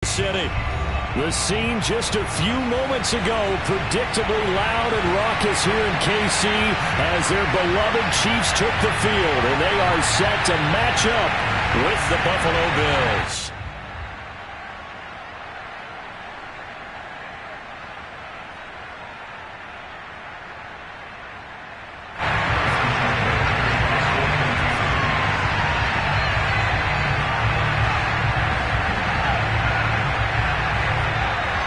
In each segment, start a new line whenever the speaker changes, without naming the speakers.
City. The scene just a few moments ago, predictably loud and raucous here in KC as their beloved Chiefs took the field, and they are set to match up with the Buffalo Bills.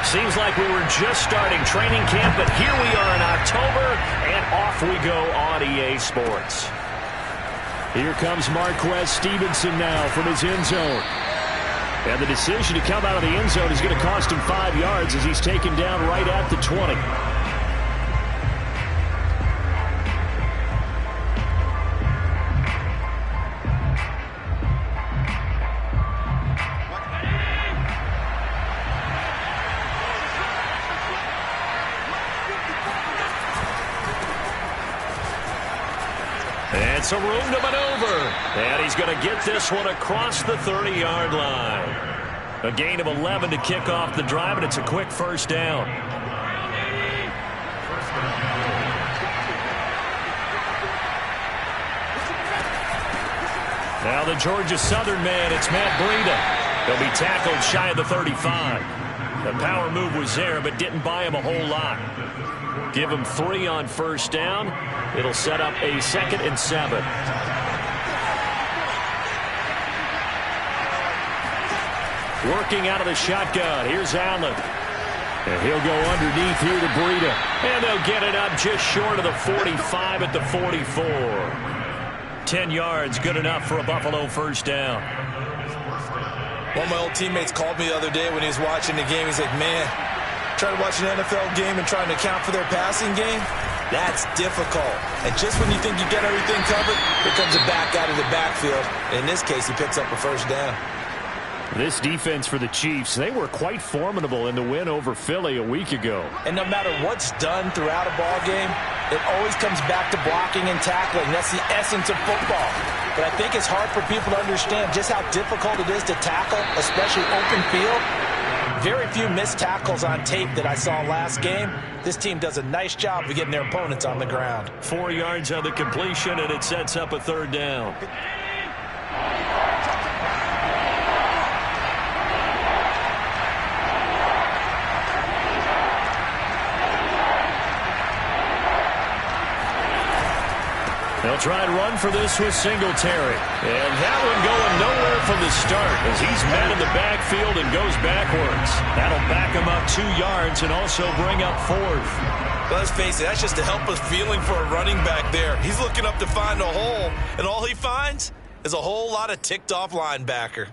Seems like we were just starting training camp, but here we are in October, and off we go on EA Sports. Here comes Marquez Stevenson now from his end zone. And the decision to come out of the end zone is going to cost him 5 yards as he's taken down right at the 20. And some room to maneuver. And he's going to get this one across the 30-yard line. A gain of 11 to kick off the drive, and it's a quick first down. Now the Georgia Southern man, it's Matt Breida. He'll be tackled shy of the 35. The power move was there, but didn't buy him a whole lot. Give him 3 on first down. It'll set up a 2nd and 7. Working out of the shotgun. Here's Allen. And he'll go underneath here to Breida. And they'll get it up just short of the 45 at the 44. 10 yards, good enough for a Buffalo first down.
One of my old teammates called me the other day when he was watching the game. He's like, man, trying to watch an NFL game and trying to account for their passing game, that's difficult. And just when you think you get everything covered, here comes a back out of the backfield. In this case, he picks up a first down.
This defense for the Chiefs, they were quite formidable in the win over Philly a week ago.
And no matter what's done throughout a ball game, it always comes back to blocking and tackling. That's the essence of football. But I think it's hard for people to understand just how difficult it is to tackle, especially open field. Very few missed tackles on tape that I saw last game. This team does a nice job of getting their opponents on the ground.
4 yards on the completion, and it sets up a 3rd down. They'll try and run for this with Singletary. And that one going nowhere from the start as he's met in the backfield and goes backwards. That'll back him up 2 yards and also bring up 4th.
Let's face it, that's just a helpless feeling for a running back there. He's looking up to find a hole, and all he finds is a whole lot of ticked-off linebacker.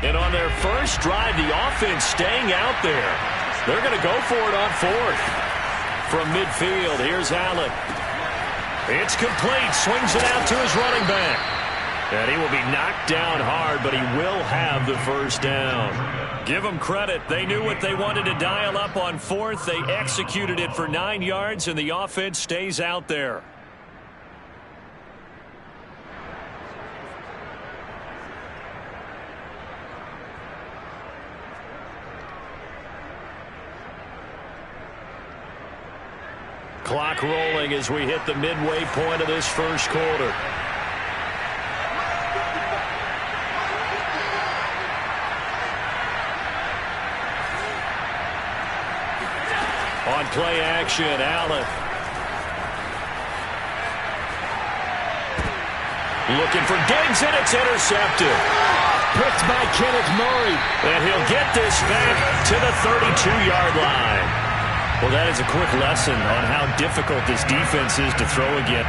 And on their first drive, the offense staying out there. They're going to go for it on 4th. From midfield, here's Allen. It's complete. Swings it out to his running back. And he will be knocked down hard, but he will have the first down. Give them credit. They knew what they wanted to dial up on 4th. They executed it for 9 yards, and the offense stays out there. Clock rolling as we hit the midway point of this first quarter. On play action, Allen. Looking for Diggs, and it's intercepted. Picked by Kenneth Murray. And he'll get this back to the 32-yard line. Well, that is a quick lesson on how difficult this defense is to throw again.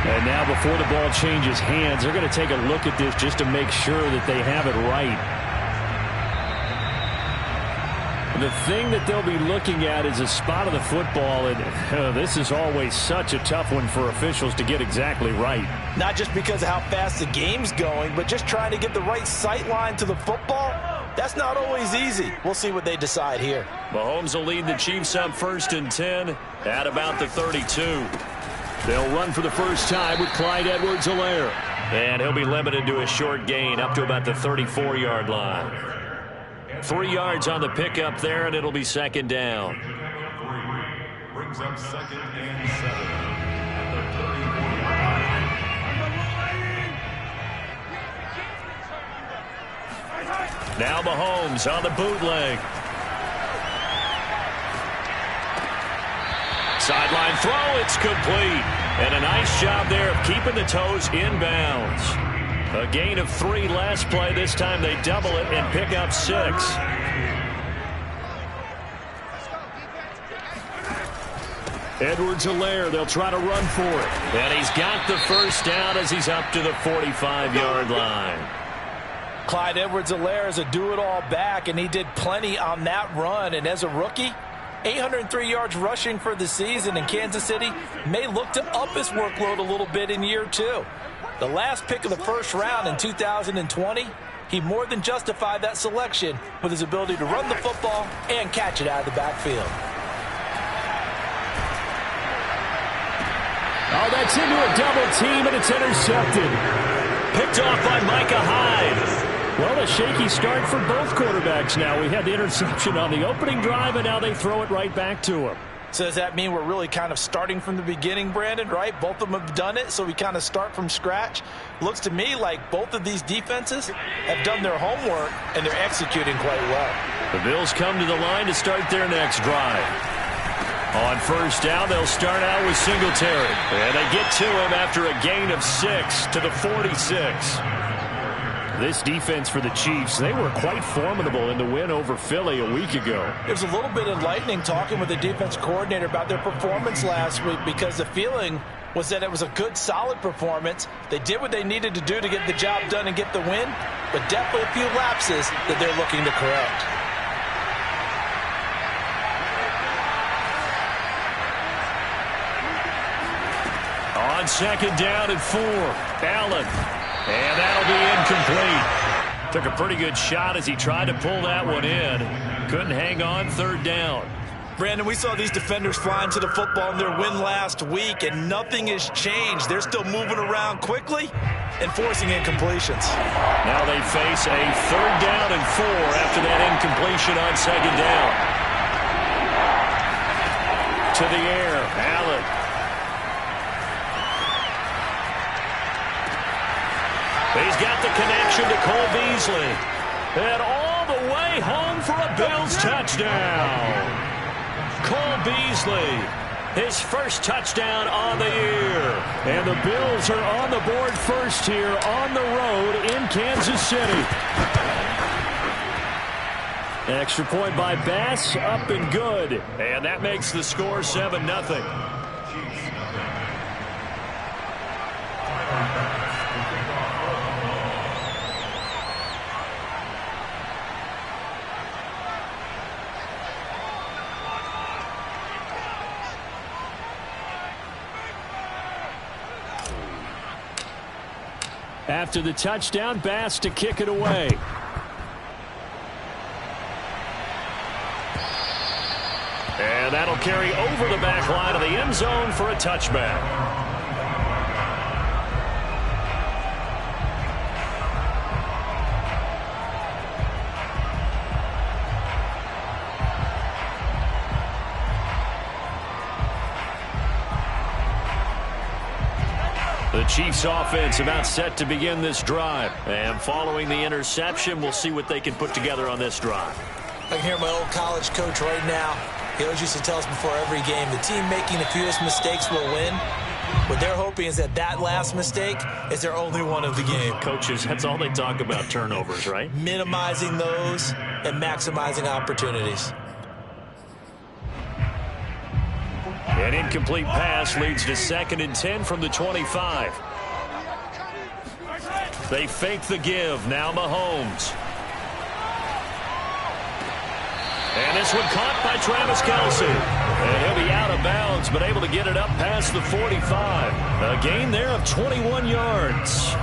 And now before the ball changes hands, they're going to take a look at this just to make sure that they have it right. The thing that they'll be looking at is a spot of the football, and this is always such a tough one for officials to get exactly right.
Not just because of how fast the game's going, but just trying to get the right sight line to the football. That's not always easy. We'll see what they decide here.
Mahomes will lead the Chiefs up 1st and 10 at about the 32. They'll run for the first time with Clyde Edwards-Helaire. And he'll be limited to a short gain up to about the 34-yard line. 3 yards on the pickup there, and it'll be second down.
Brings up second and 7 at the 34-yard line.
Now Mahomes on the bootleg. Sideline throw, it's complete. And a nice job there of keeping the toes inbounds. A gain of 3 last play. This time they double it and pick up 6. Edwards-Helaire, they'll try to run for it. And he's got the first down as he's up to the 45-yard line.
Clyde Edwards-Helaire is a do-it-all back, and he did plenty on that run. And as a rookie, 803 yards rushing for the season, and Kansas City may look to up his workload a little bit in year 2. The last pick of the first round in 2020, he more than justified that selection with his ability to run the football and catch it out of the backfield.
Oh, that's into a double team, and it's intercepted. Picked off by Micah Hyde. Well, a shaky start for both quarterbacks now. We had the interception on the opening drive, and now they throw it right back to him.
So does that mean we're really kind of starting from the beginning, Brandon, right? Both of them have done it, so we kind of start from scratch. Looks to me like both of these defenses have done their homework, and they're executing quite well.
The Bills come to the line to start their next drive. On first down, they'll start out with Singletary. And they get to him after a gain of 6 to the 46. This defense for the Chiefs, they were quite formidable in the win over Philly a week ago.
It was a little bit enlightening talking with the defense coordinator about their performance last week, because the feeling was that it was a good, solid performance. They did what they needed to do to get the job done and get the win, but definitely a few lapses that they're looking to correct.
On second down and 4, Allen. And that'll be incomplete. Took a pretty good shot as he tried to pull that one in. Couldn't hang on third down.
Brandon, we saw these defenders flying to the football in their win last week, and nothing has changed. They're still moving around quickly and forcing incompletions.
Now they face a third down and 4 after that incompletion on second down. To the air, Allen. He's got the connection to Cole Beasley. And all the way home for a Bills touchdown. Cole Beasley, his first touchdown on the year. And the Bills are on the board first here on the road in Kansas City. Extra point by Bass, up and good. And that makes the score 7-0. After the touchdown, Bass to kick it away. And that'll carry over the back line of the end zone for a touchback. The Chiefs offense about set to begin this drive. And following the interception, we'll see what they can put together on this drive.
I can hear my old college coach right now. He always used to tell us before every game, the team making the fewest mistakes will win. What they're hoping is that that last mistake is their only one of the game.
Coaches, that's all they talk about, turnovers, right?
Minimizing those and maximizing opportunities.
An incomplete pass leads to 2nd and 10 from the 25. They fake the give. Now Mahomes. And this one caught by Travis Kelce. And he'll be out of bounds, but able to get it up past the 45. A gain there of 21 yards.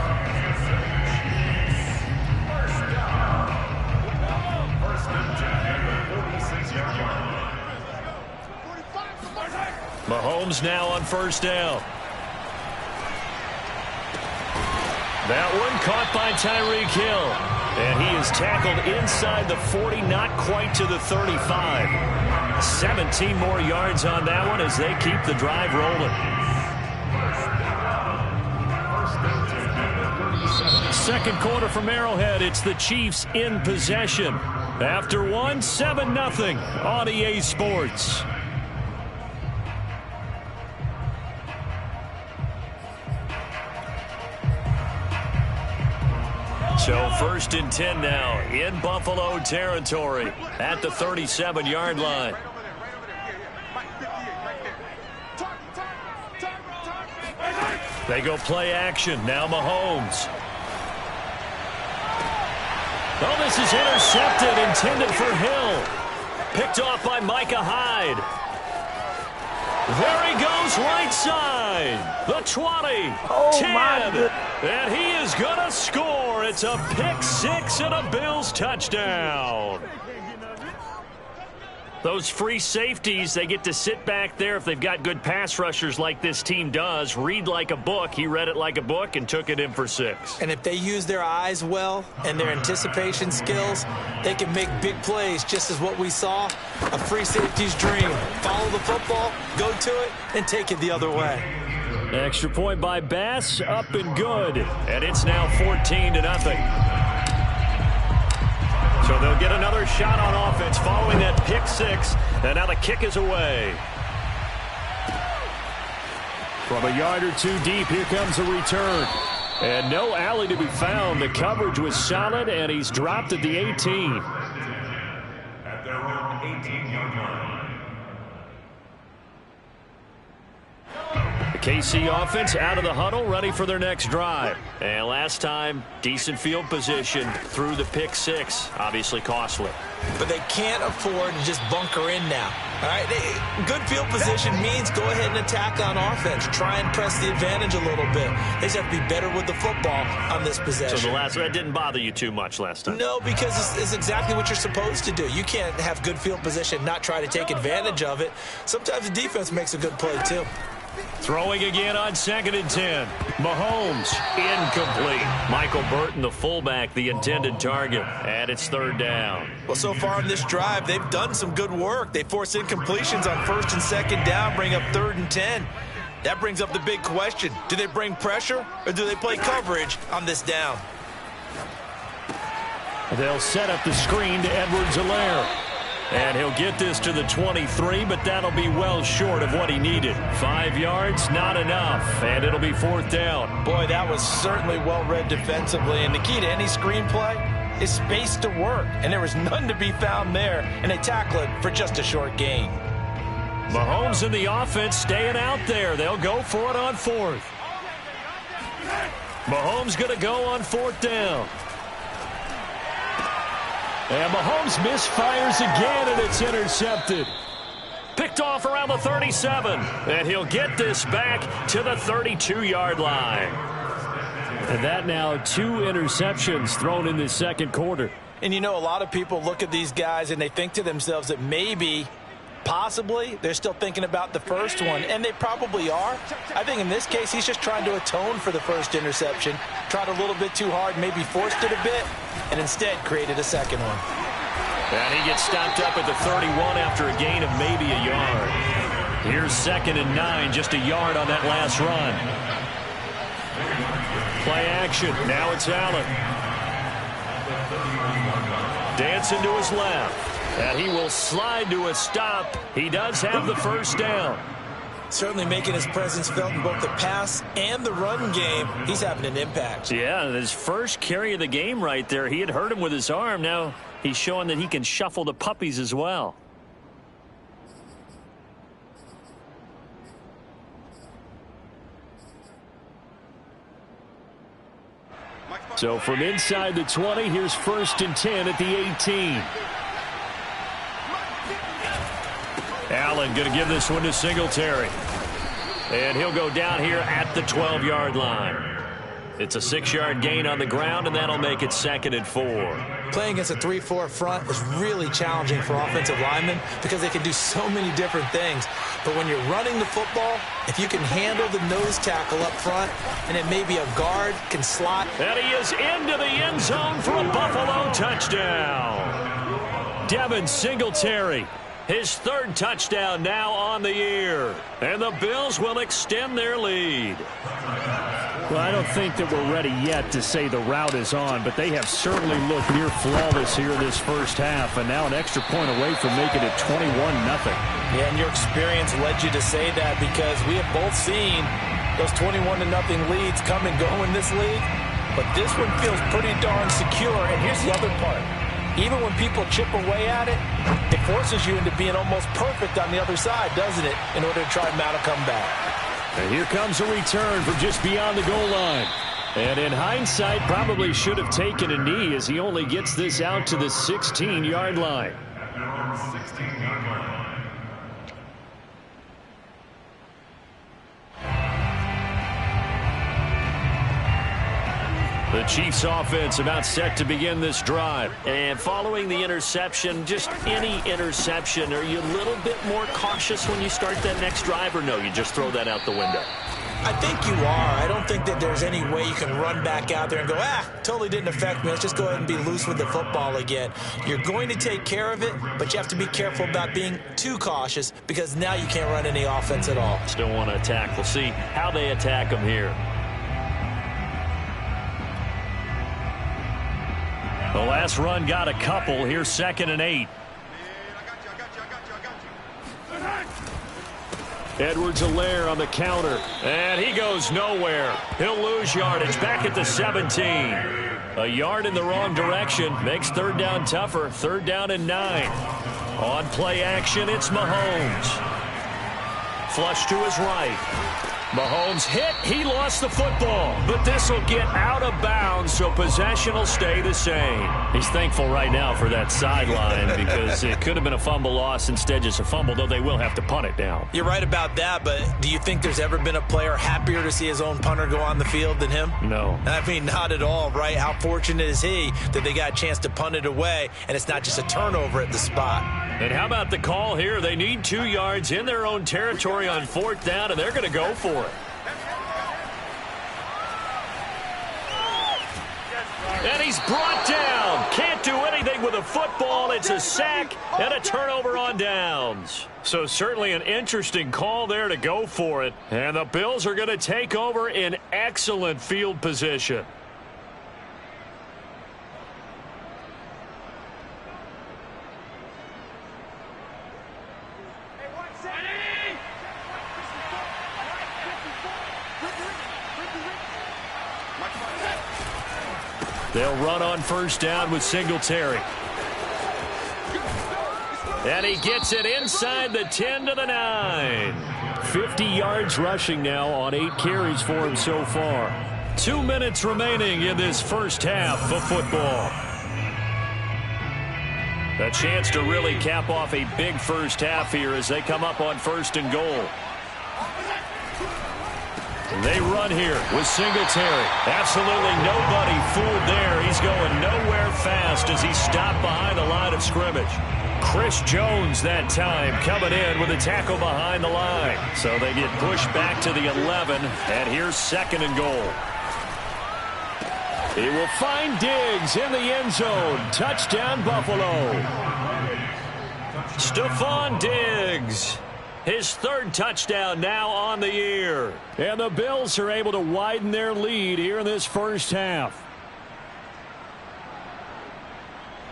Mahomes now on first down. That one caught by Tyreek Hill. And he is tackled inside the 40, not quite to the 35. 17 more yards on that one as they keep the drive rolling. Second quarter from Arrowhead. It's the Chiefs in possession. After one, 7-0 on EA Sports. So 1st and 10 now in Buffalo territory at the 37-yard line. They go play action. Now Mahomes. Oh, this is intercepted, intended for Hill. Picked off by Micah Hyde. There he goes, right side. The 20, 10, and he is going to score. It's a pick six and a Bills touchdown. Those free safeties, they get to sit back there if they've got good pass rushers like this team does. Read like a book. He read it like a book and took it in for 6.
And if they use their eyes well and their anticipation skills, they can make big plays, just as what we saw. A free safety's dream. Follow the football, go to it, and take it the other way.
Extra point by Bass, up and good. And it's now 14-0. So they'll get another shot on offense following that pick six. And now the kick is away. From a yard or two deep, here comes a return. And no alley to be found. The coverage was solid, and he's dropped at the 18.
At their own 18-yard line.
The KC offense out of the huddle, ready for their next drive. And last time, decent field position through the pick six. Obviously costly.
But they can't afford to just bunker in now. All right, good field position means go ahead and attack on offense. Try and press the advantage a little bit. They just have to be better with the football on this possession.
So that didn't bother you too much last time?
No, because it's exactly what you're supposed to do. You can't have good field position, not try to take advantage of it. Sometimes the defense makes a good play too.
Throwing again on 2nd and 10. Mahomes, incomplete. Michael Burton, the fullback, the intended target. And it's 3rd down.
Well, so far in this drive, they've done some good work. They force incompletions on 1st and 2nd down, bring up 3rd and 10. That brings up the big question. Do they bring pressure or do they play coverage on this down?
They'll set up the screen to Edwards-Helaire. And he'll get this to the 23, but that'll be well short of what he needed. 5 yards, not enough, and it'll be 4th down.
Boy, that was certainly well-read defensively, and the key to any screenplay is space to work, and there was none to be found there, and they tackle it for just a short gain.
Mahomes and the offense staying out there. They'll go for it on 4th. Mahomes going to go on 4th down. And Mahomes misfires again, and it's intercepted. Picked off around the 37. And he'll get this back to the 32-yard line. And that now 2 interceptions thrown in the 2nd quarter.
And you know, a lot of people look at these guys and they think to themselves that maybe, possibly, they're still thinking about the first one. And they probably are. I think in this case, he's just trying to atone for the first interception. Tried a little bit too hard, maybe forced it a bit, and instead created a second one.
And he gets stopped up at the 31 after a gain of maybe a yard. Here's 2nd and 9, just a yard on that last run. Play action. Now it's Allen. Dancing to his left. And he will slide to a stop. He does have the 1st down.
Certainly making his presence felt in both the pass and the run game. He's having an impact.
Yeah, his first carry of the game right there. He had hurt him with his arm. Now he's showing that he can shuffle the puppies as well. So from inside the 20, here's 1st and 10 at the 18. Allen going to give this one to Singletary. And he'll go down here at the 12-yard line. It's a 6-yard gain on the ground, and that'll make it 2nd and 4.
Playing against a 3-4 front is really challenging for offensive linemen because they can do so many different things. But when you're running the football, if you can handle the nose tackle up front, and it may be a guard, can slot.
And he is into the end zone for a Buffalo touchdown. Devin Singletary, his 3rd touchdown now on the year. And the Bills will extend their lead.
Well, I don't think that we're ready yet to say the route is on, but they have certainly looked near flawless here this first half, and now an extra point away from making it 21-0.
Yeah, and your experience led you to say that because we have both seen those 21-0 leads come and go in this league, but this one feels pretty darn secure. And here's the other part. Even when people chip away at it, it forces you into being almost perfect on the other side, doesn't it, in order to try and mount a comeback.
And here comes a return from just beyond the goal line. And in hindsight, probably should have taken a knee as he only gets this out to the 16-yard line.
16-yard line.
The Chiefs offense about set to begin this drive. And following the interception, just any interception, are you a little bit more cautious when you start that next drive, or no, you just throw that out the window?
I think you are. I don't think that there's any way you can run back out there and go, totally didn't affect me. Let's just go ahead and be loose with the football again. You're going to take care of it, but you have to be careful about being too cautious because now you can't run any offense at all.
Still want to attack. We'll see how they attack them here. The last run got a couple. Here's 2nd and 8. Edwards-Helaire on the counter. And he goes nowhere. He'll lose yardage back at the 17. A yard in the wrong direction. Makes 3rd down tougher. 3rd down and 9. On play action, it's Mahomes. Flush to his right. Mahomes hit. He lost the football. But this will get out of bounds, so possession will stay the same. He's thankful right now for that sideline because it could have been a fumble loss, instead just a fumble, though they will have to punt it down.
You're right about that, but do you think there's ever been a player happier to see his own punter go on the field than him?
No.
I mean, not at all, right? How fortunate is he that they got a chance to punt it away, and it's not just a turnover at the spot.
And how about the call here? They need 2 yards in their own territory on 4th down, and they're going to go for it. And he's brought down. Can't do anything with a football. It's a sack and a turnover on downs. So certainly an interesting call there to go for it. And the Bills are going to take over in excellent field position. They'll run on 1st down with Singletary. And he gets it inside the 10 to the 9. 50 yards rushing now on 8 carries for him so far. 2 minutes remaining in this first half of football. A chance to really cap off a big first half here as they come up on 1st and goal. They run here with Singletary. Absolutely nobody fooled there. He's going nowhere fast as he's stopped behind the line of scrimmage. Chris Jones that time coming in with a tackle behind the line. So they get pushed back to the 11, and here's 2nd and goal. He will find Diggs in the end zone. Touchdown, Buffalo. Stephon Diggs. His 3rd touchdown now on the year. And the Bills are able to widen their lead here in this first half.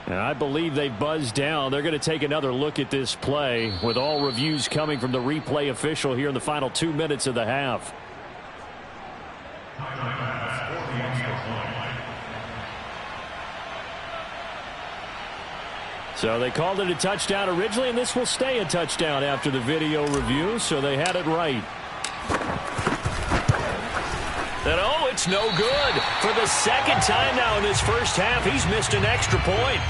And I believe they've buzzed down. They're going to take another look at this play with all reviews coming from the replay official here in the final 2 minutes of the half. So they called it a touchdown originally, and this will stay a touchdown after the video review, so they had it right. And oh, it's no good. For the 2nd time now in this first half, he's missed an extra point.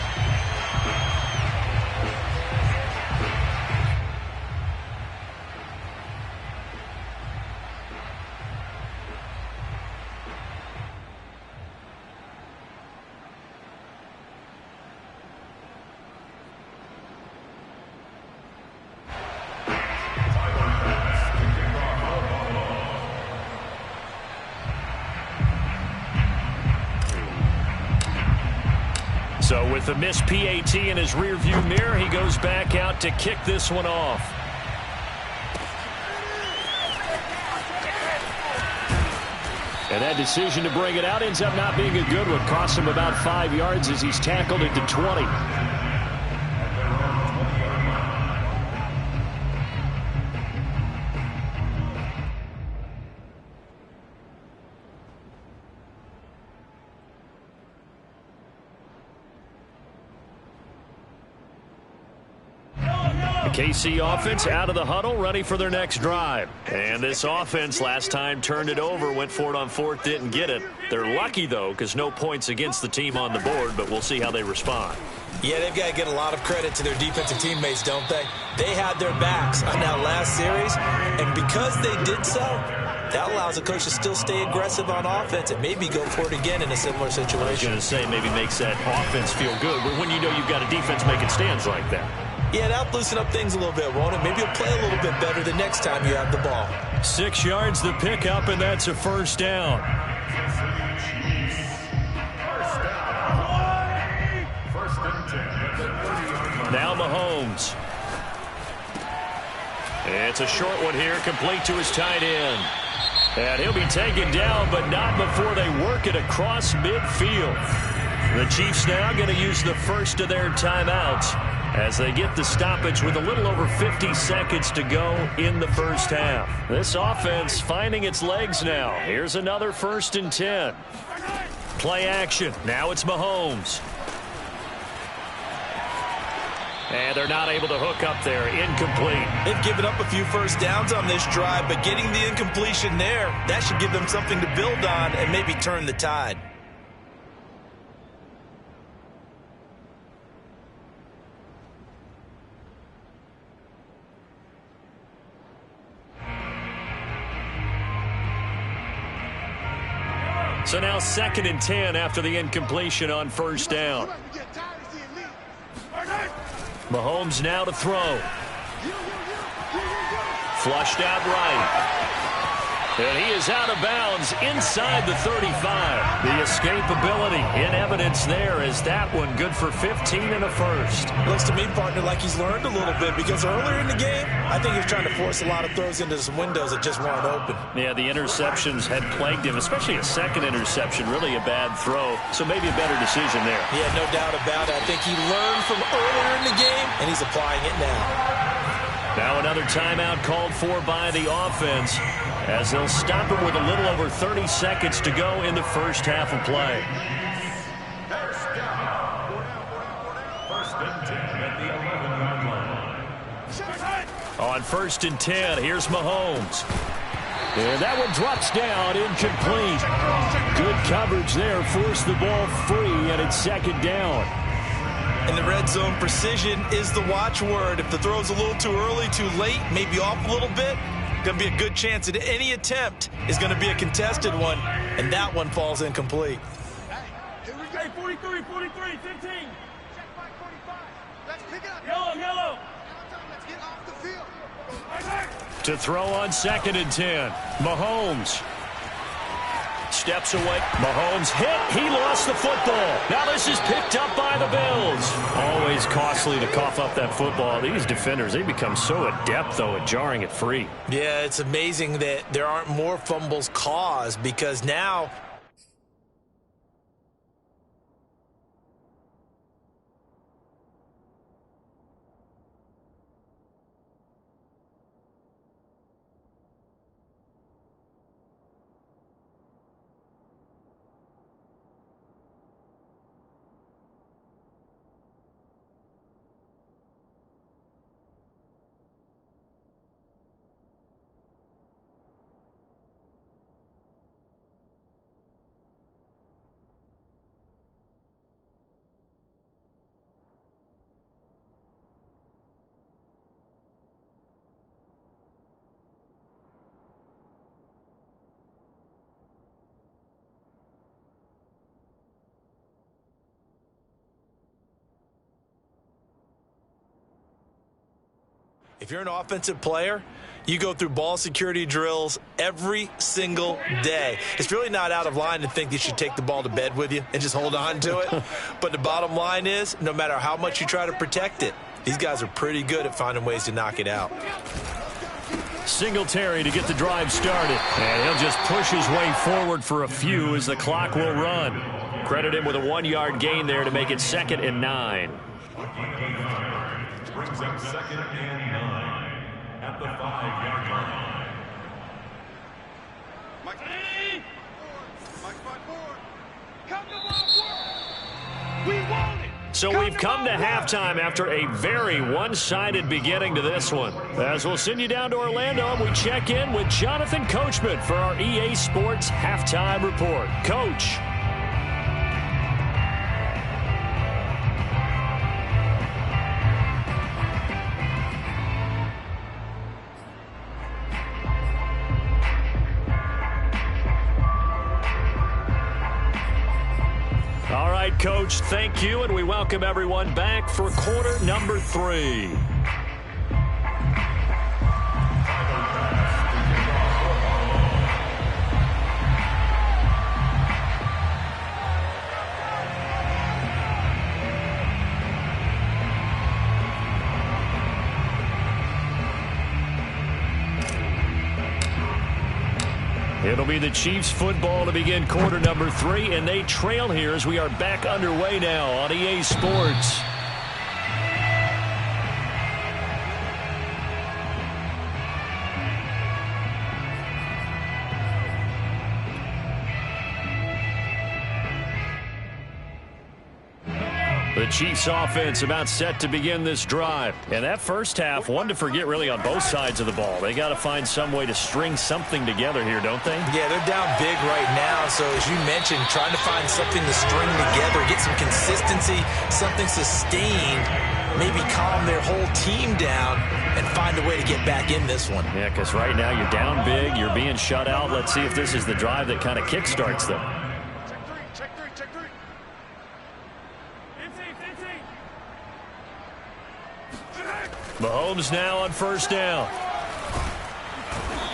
So with the missed PAT in his rearview mirror, he goes back out to kick this one off. And that decision to bring it out ends up not being a good one. Costs him about 5 yards as he's tackled into 20. KC offense out of the huddle, ready for their next drive. And this offense last time turned it over, went for it on fourth, didn't get it. They're lucky, though, because no points against the team on the board, but we'll see how they respond.
Yeah, they've got to get a lot of credit to their defensive teammates, don't they? They had their backs on that last series, and because they did so, that allows the coach to still stay aggressive on offense and maybe go for it again in a similar situation.
I was going to say maybe makes that offense feel good, but when you know you've got a defense making stands like that.
Yeah, that'll loosen up things a little bit, won't it? Maybe you'll play a little bit better the next time you have the ball.
6 yards the pickup, and that's a first down. Now Mahomes. It's a short one here, complete to his tight end. And he'll be taken down, but not before they work it across midfield. The Chiefs now going to use the first of their timeouts as they get the stoppage with a little over 50 seconds to go in the first half. This offense finding its legs now. Here's another 1st and 10. Play action. Now it's Mahomes. And they're not able to hook up there. Incomplete.
They've given up a few first downs on this drive, but getting the incompletion there, that should give them something to build on and maybe turn the tide.
So now 2nd and 10 after the incompletion on first down. Mahomes now to throw. Flushed out right. And he is out of bounds inside the 35. The escapability in evidence there as that one good for 15 and a first.
Looks to me, partner, like he's learned a little bit because earlier in the game, I think he was trying to force a lot of throws into some windows that just weren't open.
Yeah, the interceptions had plagued him, especially a second interception, really a bad throw. So maybe a better decision there.
Yeah, no doubt about it. I think he learned from earlier in the game, and he's applying it now.
Now another timeout called for by the offense as they'll stop it with a little over 30 seconds to go in the first half of play. On 1st and 10, here's Mahomes. And that one drops down, incomplete. Good coverage there, forced the ball free, and it's 2nd down.
In the red zone, precision is the watchword. If the throw's a little too early, too late, maybe off a little bit, going to be a good chance that any attempt is going to be a contested one, and that one falls incomplete.
Hey, 43, 15. Check by 45. Let's pick it up. Yellow. Let's get off the field.
To throw on 2nd and 10. Mahomes. Steps away. Mahomes hit. He lost the football. Now this is picked up by the Bills. Always costly to cough up that football. These defenders, they become so adept, though, at jarring it free.
Yeah, it's amazing that there aren't more fumbles caused because now If you're an offensive player, you go through ball security drills every single day. It's really not out of line to think you should take the ball to bed with you and just hold on to it. But the bottom line is, no matter how much you try to protect it, these guys are pretty good at finding ways to knock it out.
Singletary to get the drive started. And he'll just push his way forward for a few as the clock will run. Credit him with a 1-yard gain there to make it 2nd and 9.
Brings up 2nd and 9 at the 5-yard line.
Mike, come to my world. We want it.
So we've come to halftime after a very one-sided beginning to this one. As we'll send you down to Orlando, and we check in with Jonathan Coachman for our EA Sports Halftime Report. Coach. All right, Coach, thank you, and we welcome everyone back for quarter number 3. It'll be the Chiefs football to begin quarter number 3, and they trail here as we are back underway now on EA Sports. The Chiefs offense about set to begin this drive. And that first half, one to forget really on both sides of the ball. They got to find some way to string something together here, don't they?
Yeah, they're down big right now. So as you mentioned, trying to find something to string together, get some consistency, something sustained, maybe calm their whole team down and find a way to get back in this one.
Yeah, because right now you're down big, you're being shut out. Let's see if this is the drive that kind of kickstarts them.
Check three.
Mahomes now on first down.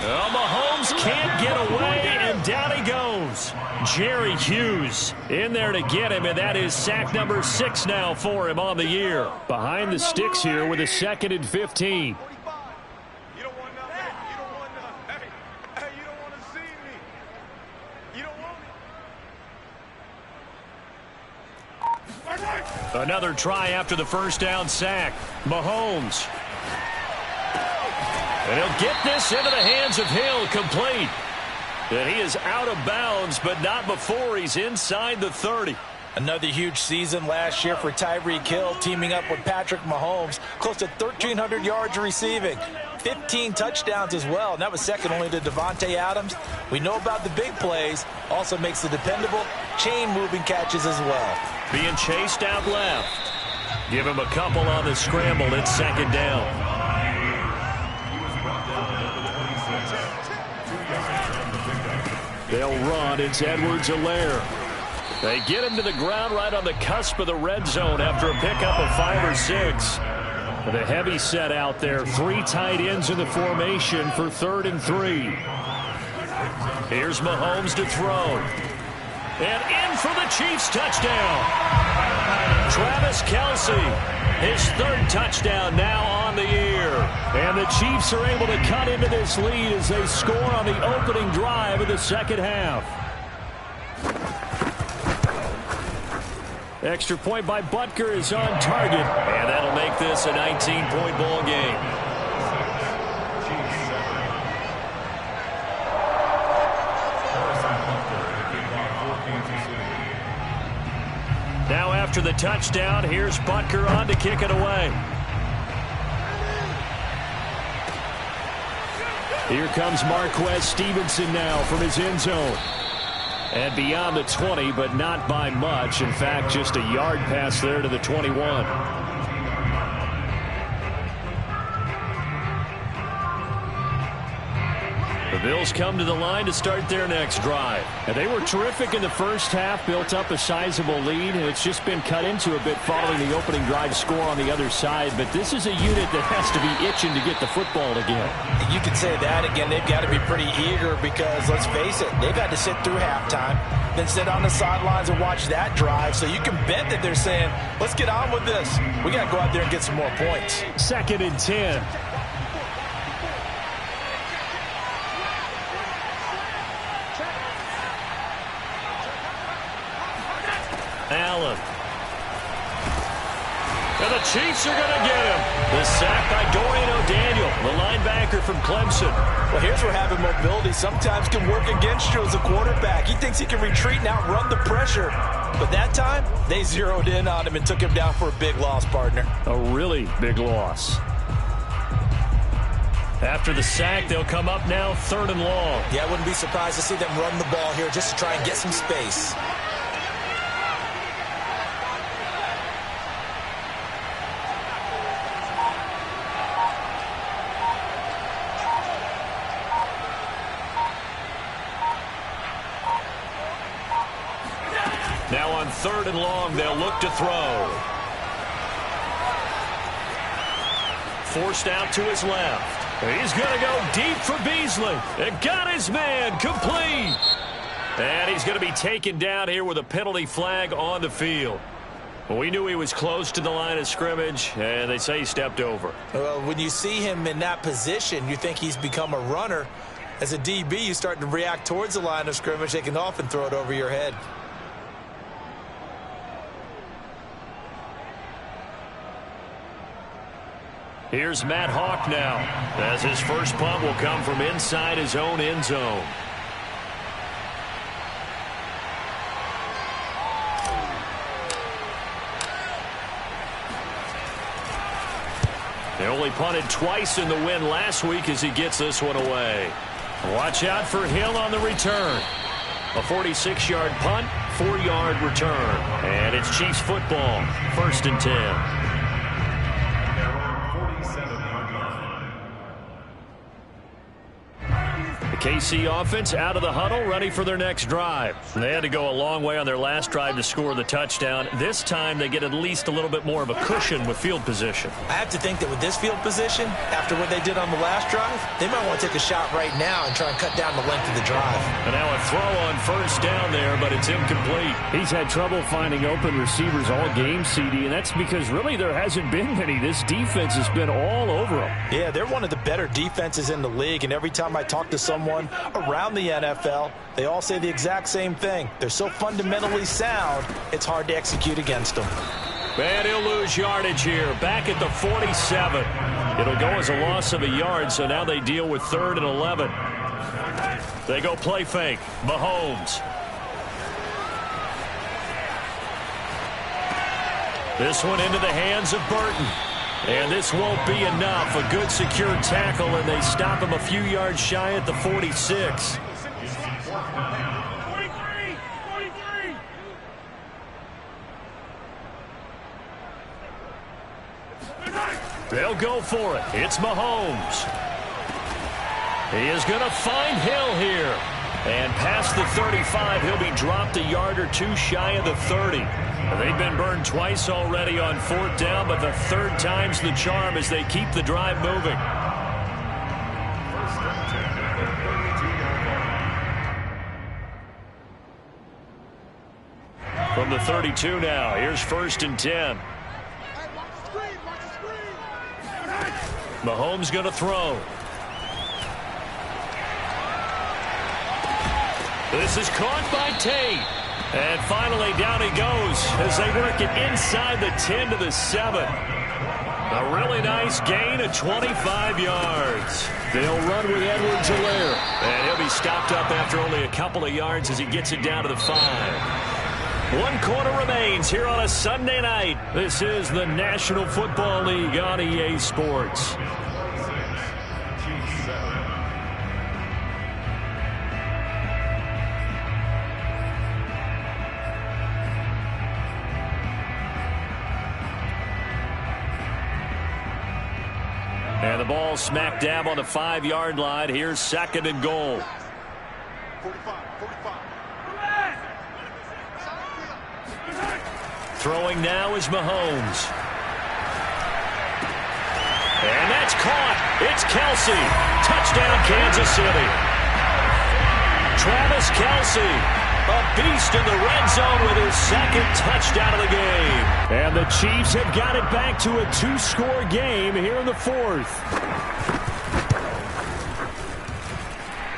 Well, Mahomes can't get away, and down he goes. Jerry Hughes in there to get him, and that is sack number 6 now for him on the year. Behind the sticks here with a 2nd and 15.
You don't want nothing. You don't want nothing. Hey, you don't want to see me. You don't want it.
Another try after the first down sack. Mahomes. And he'll get this into the hands of Hill, complete. And he is out of bounds, but not before he's inside the 30.
Another huge season last year for Tyreek Hill, teaming up with Patrick Mahomes. Close to 1,300 yards receiving. 15 touchdowns as well, and that was second only to Devontae Adams. We know about the big plays. Also makes the dependable chain-moving catches as well.
Being chased out left. Give him a couple on the scramble. It's 2nd down. They'll run. It's Edwards-Helaire. They get him to the ground right on the cusp of the red zone after a pickup of 5 or 6. The heavy set out there. 3 tight ends in the formation for 3rd and 3. Here's Mahomes to throw. And in for the Chiefs touchdown. Travis Kelce, his 3rd touchdown now on the year. And the Chiefs are able to cut into this lead as they score on the opening drive of the second half. Extra point by Butker is on target. And that'll make this a 19-point ball game. Now after the touchdown, here's Butker on to kick it away. Here comes Marquez Stevenson now from his end zone. And beyond the 20, but not by much. In fact, just a yard pass there to the 21. The Bills come to the line to start their next drive.
And they were terrific in the first half, built up a sizable lead, and it's just been cut into a bit following the opening drive score on the other side. But this is a unit that has to be itching to get the football again.
You could say that again. They've got to be pretty eager because, let's face it, they've had to sit through halftime, then sit on the sidelines and watch that drive. So you can bet that they're saying, let's get on with this. We got to go out there and get some more points.
2nd and 10.
Allen. And the Chiefs are going to get him. The sack by Dorian O'Daniel, the linebacker from Clemson.
Well, here's where having mobility sometimes can work against you as a quarterback. He thinks he can retreat and outrun the pressure. But that time, they zeroed in on him and took him down for a big loss, partner.
A really big loss.
After the sack, they'll come up now 3rd and long.
Yeah, I wouldn't be surprised to see them run the ball here just to try and get some space.
Now on 3rd and long, they'll look to throw. Forced out to his left. He's going to go deep for Beasley. And got his man complete. And he's going to be taken down here with a penalty flag on the field. Well, we knew he was close to the line of scrimmage, and they say he stepped over.
Well, when you see him in that position, you think he's become a runner. As a DB, you start to react towards the line of scrimmage. They can often throw it over your head.
Here's Matt Hawk now, as his first punt will come from inside his own end zone. They only punted twice in the win last week as he gets this one away. Watch out for Hill on the return. A 46-yard punt, 4-yard return. And it's Chiefs football, 1st and 10. KC offense out of the huddle, ready for their next drive. They had to go a long way on their last drive to score the touchdown. This time they get at least a little bit more of a cushion with field position.
I have to think that with this field position, after what they did on the last drive, they might want to take a shot right now and try and cut down the length of the drive.
And now a throw on 1st down there, but it's incomplete.
He's had trouble finding open receivers all game, CD, and that's because really there hasn't been many. This defense has been all over them.
Yeah, they're one of the better defenses in the league, and every time I talk to someone around the NFL, they all say the exact same thing. They're so fundamentally sound, it's hard to execute against them.
And he'll lose yardage here, back at the 47. It'll go as a loss of a yard, so now they deal with 3rd and 11. They go play fake. Mahomes. This one into the hands of Burton. And this won't be enough. A good secure tackle, and they stop him a few yards shy at the 46.
43.
They'll go for it. It's Mahomes. He is going to find Hill here. And past the 35, he'll be dropped a yard or two shy of the 30. They've been burned twice already on 4th down, but the 3rd time's the charm as they keep the drive moving. From the 32 now, here's 1st and 10. Mahomes going to throw. This is caught by Tate. And finally down he goes as they work it inside the 10 to the 7. A really nice gain of 25 yards. They'll run with Edwards-Helaire. And he'll be stopped up after only a couple of yards as he gets it down to the 5. 1 quarter remains here on a Sunday night. This is the National Football League on EA Sports. And the ball smack dab on the 5-yard line. Here's 2nd and goal.
45.
Throwing now is Mahomes. And that's caught. It's Kelsey. Touchdown, Kansas City. Travis Kelsey, a beast in the red zone with his 2nd touchdown of the game.
And the Chiefs have got it back to a 2-score game here in the 4th.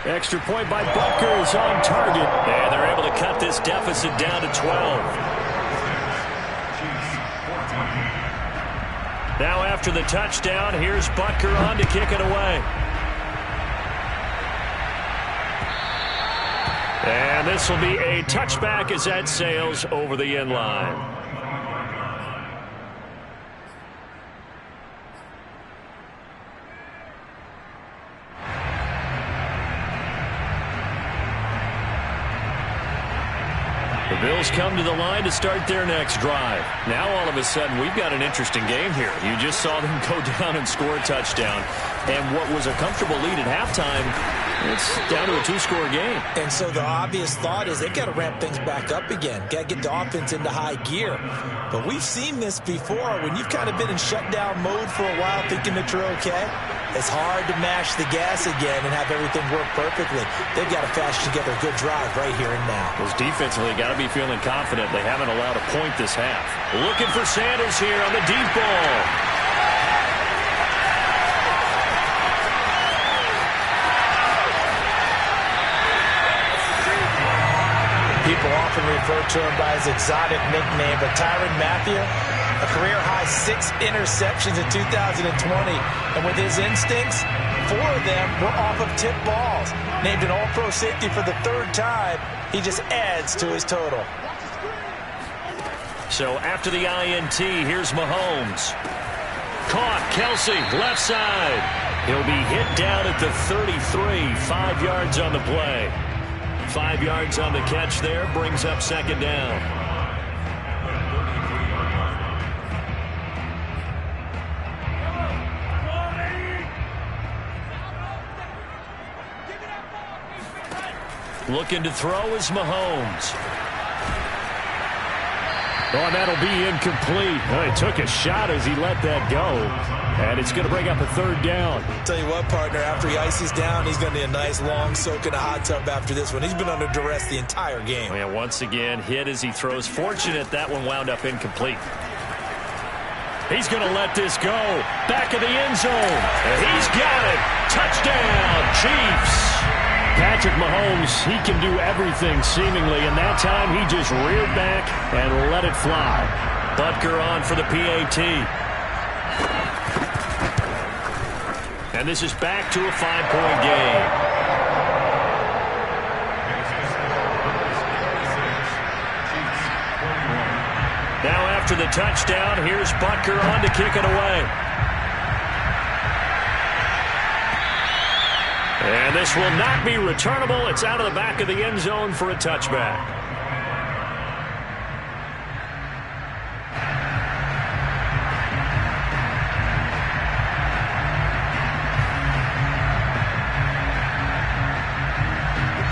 Extra point by Butker is on target.
And they're able to cut this deficit down to 12. Now after the touchdown, here's Butker on to kick it away. And this will be a touchback as that sails over the end line. The Bills come to the line to start their next drive. Now all of a sudden we've got an interesting game here. You just saw them go down and score a touchdown. And what was a comfortable lead at halftime, it's down to a 2-score game.
And so the obvious thought is they've got to ramp things back up again. Got to get the offense into high gear. But we've seen this before when you've kind of been in shutdown mode for a while thinking that you're okay. It's hard to mash the gas again and have everything work perfectly. They've got to fashion together a good drive right here and now.
Those defensively got to be feeling confident. They haven't allowed a point this half. Looking for Sanders here on the deep ball.
People often refer to him by his exotic nickname, but Tyrann Mathieu, a career-high 6 interceptions in 2020. And with his instincts, 4 of them were off of tip balls. Named an all-pro safety for the 3rd time, he just adds to his total.
So after the INT, here's Mahomes. Caught, Kelsey, left side. He'll be hit down at the 33, 5 yards on the play. 5 yards on the catch there, brings up 2nd down. Looking to throw is Mahomes.
Oh, and that'll be incomplete. Oh, he took a shot as he let that go. And it's going to bring up a 3rd down.
Tell you what, partner, after he ices down, he's going to need a nice long soak in a hot tub after this one. He's been under duress the entire game.
And once again, hit as he throws. Fortunate that one wound up incomplete. He's going to let this go. Back of the end zone. And he's got it. Touchdown, Chiefs.
Patrick Mahomes, he can do everything seemingly, and that time he just reared back and let it fly.
Butker on for the PAT. And this is back to a 5-point game. Now after the touchdown, here's Butker on to kick it away. And this will not be returnable. It's out of the back of the end zone for a touchback.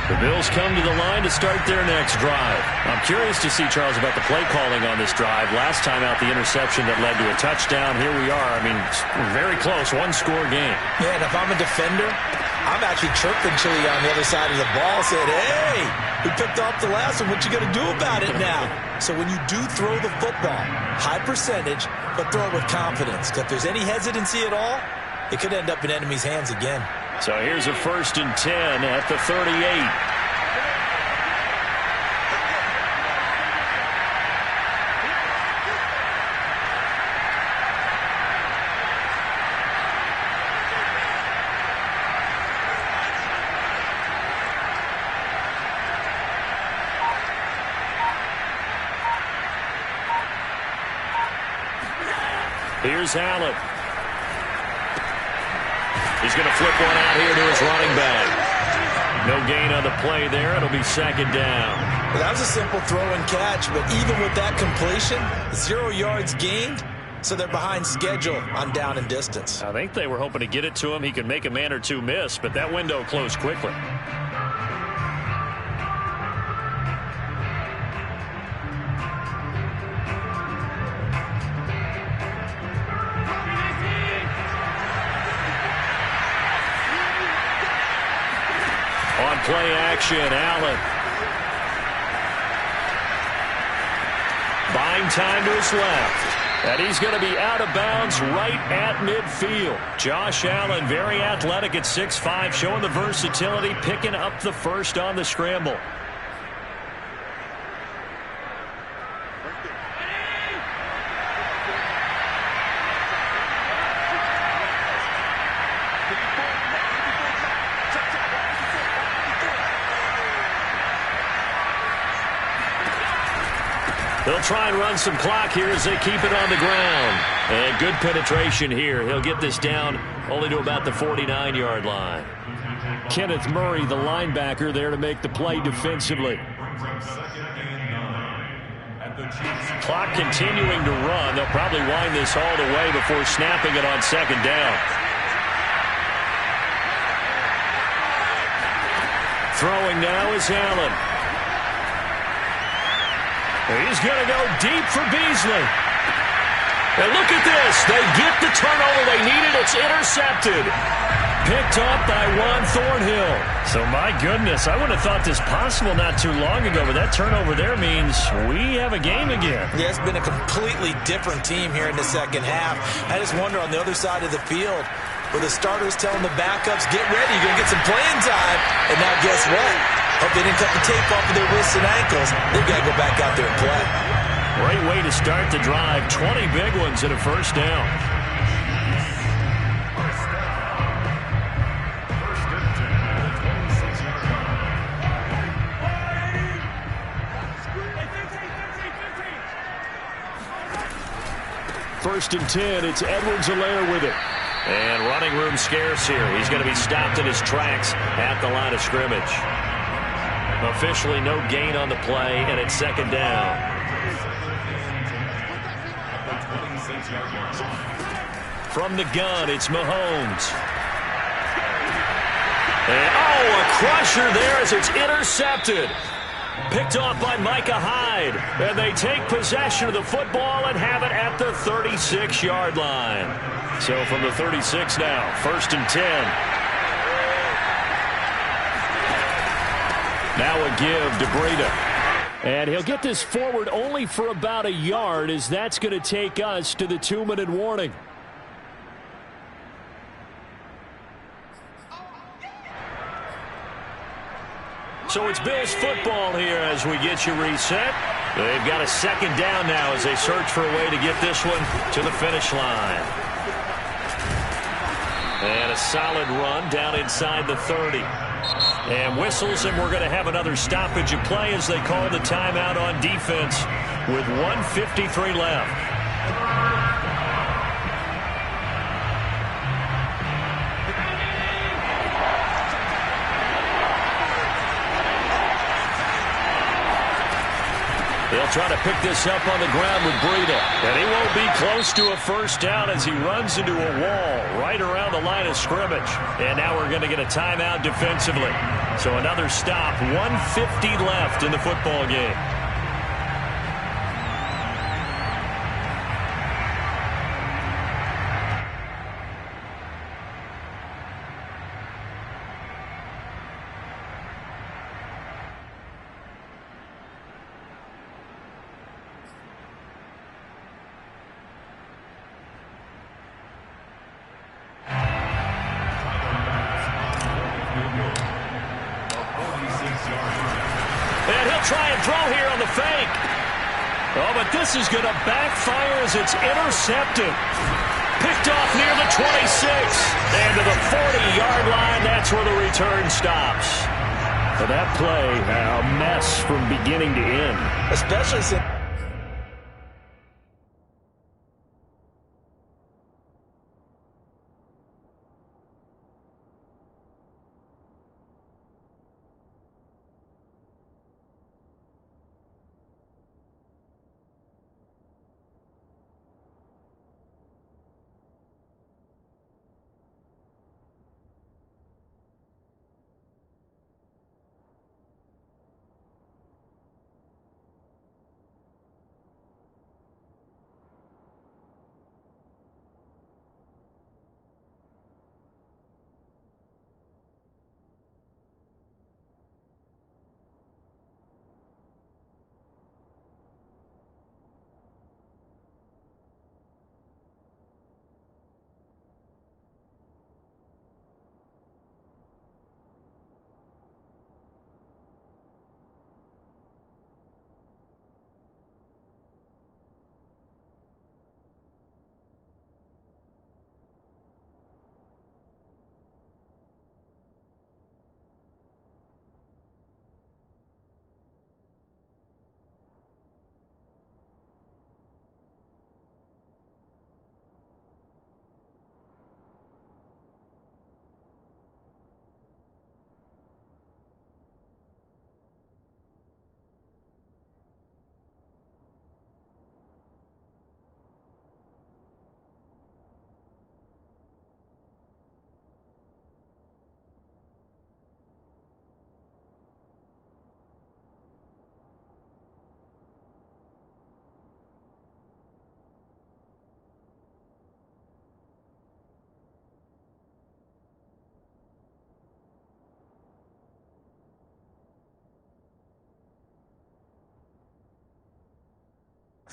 The Bills come to the line to start their next drive. I'm curious to see, Charles, about the play calling on this drive. Last time out, the interception that led to a touchdown. Here we are. I mean, very close, 1-score game.
Yeah, and if I'm a defender, I'm actually chirping Chili on the other side of the ball, said, hey, we picked off the last one. What you going to do about it now? So when you do throw the football, high percentage, but throw it with confidence. If there's any hesitancy at all, it could end up in enemy's hands again.
So here's a 1st and 10 at the 38. Here's Allen. He's going to flip one out here to his running back. No gain on the play there. It'll be 2nd down.
Well, that was a simple throw and catch, but even with that completion, 0 yards gained, so they're behind schedule on down and distance.
I think they were hoping to get it to him. He could make a man or two miss, but that window closed quickly. On play action, Allen. Buying time to his left. And he's going to be out of bounds right at midfield. Josh Allen, very athletic at 6'5", showing the versatility, picking up the first on the scramble. They'll try and run some clock here as they keep it on the ground. And good penetration here. He'll get this down only to about the 49-yard line.
Kenneth Murray, the linebacker, there to make the play defensively.
Clock continuing to run. They'll probably wind this all the way before snapping it on second down. Throwing now is Allen. He's going to go deep for Beasley. And look at this. They get the turnover they needed. It's intercepted. Picked up by Juan Thornhill. So, my goodness, I wouldn't have thought this possible not too long ago, but that turnover there means we have a game again.
Yeah, it's been a completely different team here in the second half. I just wonder on the other side of the field, where the starters telling the backups, get ready, you're going to get some playing time. And now guess what? Hope they didn't cut the tape off of their wrists and ankles. They've got to go back out there and play.
Great way to start the drive. 20 big ones and a first down.
First and 10, it's Edwards-Helaire with it.
And running room scarce here. He's going to be stopped in his tracks at the line of scrimmage. Officially no gain on the play, and it's second down. From the gun, it's Mahomes. And, a crusher there as it's intercepted. Picked off by Micah Hyde. And they take possession of the football and have it at the 36-yard line. So from the 36 now, first and 10. Now a give to Breida.
And he'll get this forward only for about a yard, as that's going to take us to the 2-minute warning.
So it's Bills football here as we get you reset. They've got a second down now as they search for a way to get this one to the finish line. And a solid run down inside the 30. And whistles, and we're going to have another stoppage of play as they call the timeout on defense with 1:53 left. They'll try to pick this up on the ground with Breida. And he won't be close to a first down as he runs into a wall right around the line of scrimmage. And now we're going to get a timeout defensively. So another stop, 1:50 left in the football game. Try and throw here on the fake. Oh, but this is going to backfire as it's intercepted. Picked off near the 26. And to the 40-yard line, that's where the return stops.
For that play, a mess from beginning to end.
Especially since...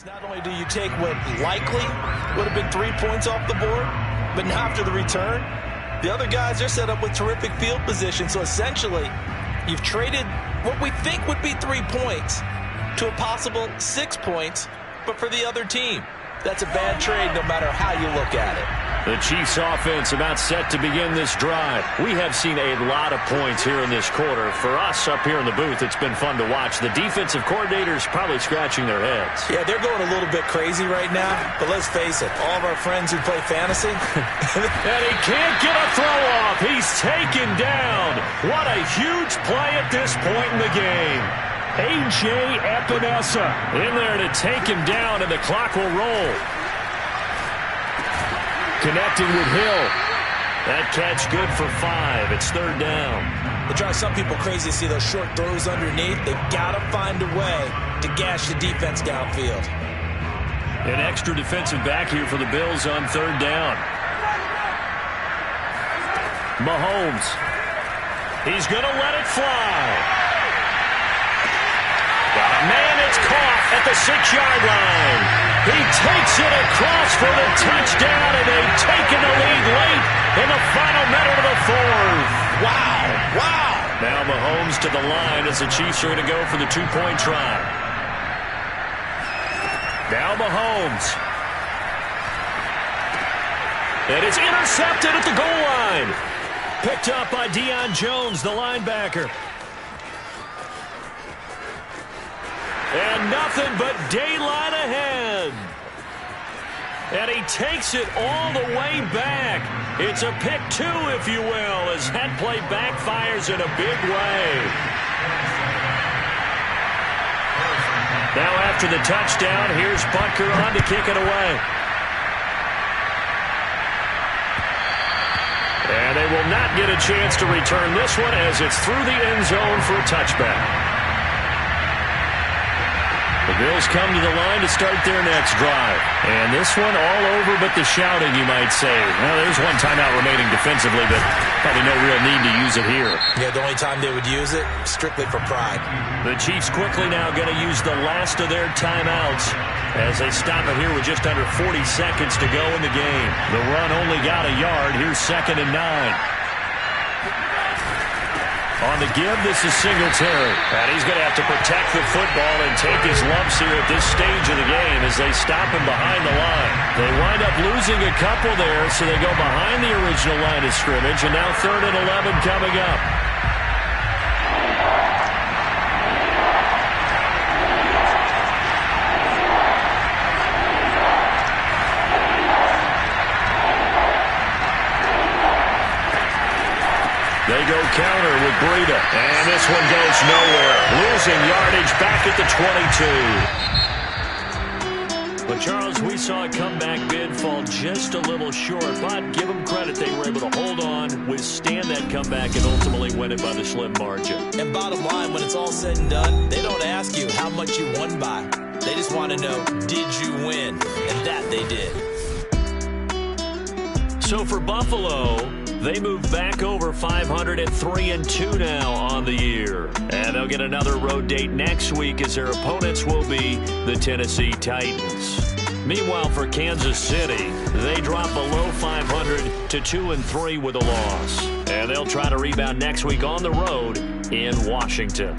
Not only do you take what likely would have been 3 points off the board, but now after the return, the other guys are set up with terrific field position. So essentially, you've traded what we think would be 3 points to a possible 6 points, but for the other team. That's a bad trade no matter how you look at it.
The Chiefs offense about set to begin this drive. We have seen a lot of points here in this quarter. For us up here in the booth, it's been fun to watch. The defensive coordinators probably scratching their heads.
Yeah, they're going a little bit crazy right now, but let's face it, all of our friends who play fantasy.
And he can't get a throw off. He's taken down. What a huge play at this point in the game. A.J. Epinesa in there to take him down, and the clock will roll. Connecting with Hill. That catch good for 5. It's 3rd down.
It drives some people crazy to see those short throws underneath. They've got to find a way to gash the defense downfield.
An extra defensive back here for the Bills on 3rd down. Mahomes. He's going to let it fly. Got a man, it's caught at the 6-yard line. He takes it across for the touchdown, and they've taken the lead late in the final minute of the 4th.
Wow.
Now Mahomes to the line as the Chiefs are going to go for the 2-point try. Now Mahomes. And it's intercepted at the goal line. Picked up by Deion Jones, the linebacker. And nothing but daylight ahead. And he takes it all the way back. It's a pick 2, if you will, as that play backfires in a big way. Now after the touchdown, here's Butker on to kick it away. And they will not get a chance to return this one as it's through the end zone for a touchback. The Bills come to the line to start their next drive. And this one all over but the shouting, you might say. Well, there's one timeout remaining defensively, but probably no real need to use it here.
Yeah, the only time they would use it, strictly for pride.
The Chiefs quickly now going to use the last of their timeouts as they stop it here with just under 40 seconds to go in the game. The run only got a yard. Here's 2nd and 9. On the give, this is Singletary. And he's going to have to protect the football and take his lumps here at this stage of the game as they stop him behind the line. They wind up losing a couple there, so they go behind the original line of scrimmage, and now 3rd and 11 coming up. They go counter with Breida, and this one goes nowhere. Losing yardage back at the 22. But, Charles, we saw a comeback bid fall just a little short, but give them credit. They were able to hold on, withstand that comeback, and ultimately win it by the slim margin.
And bottom line, when it's all said and done, they don't ask you how much you won by. They just want to know, did you win? And that they did.
So for Buffalo, they move back over 500 at 3-2 now on the year. And they'll get another road date next week as their opponents will be the Tennessee Titans. Meanwhile, for Kansas City, they drop below 500 to 2-3 with a loss. And they'll try to rebound next week on the road in Washington.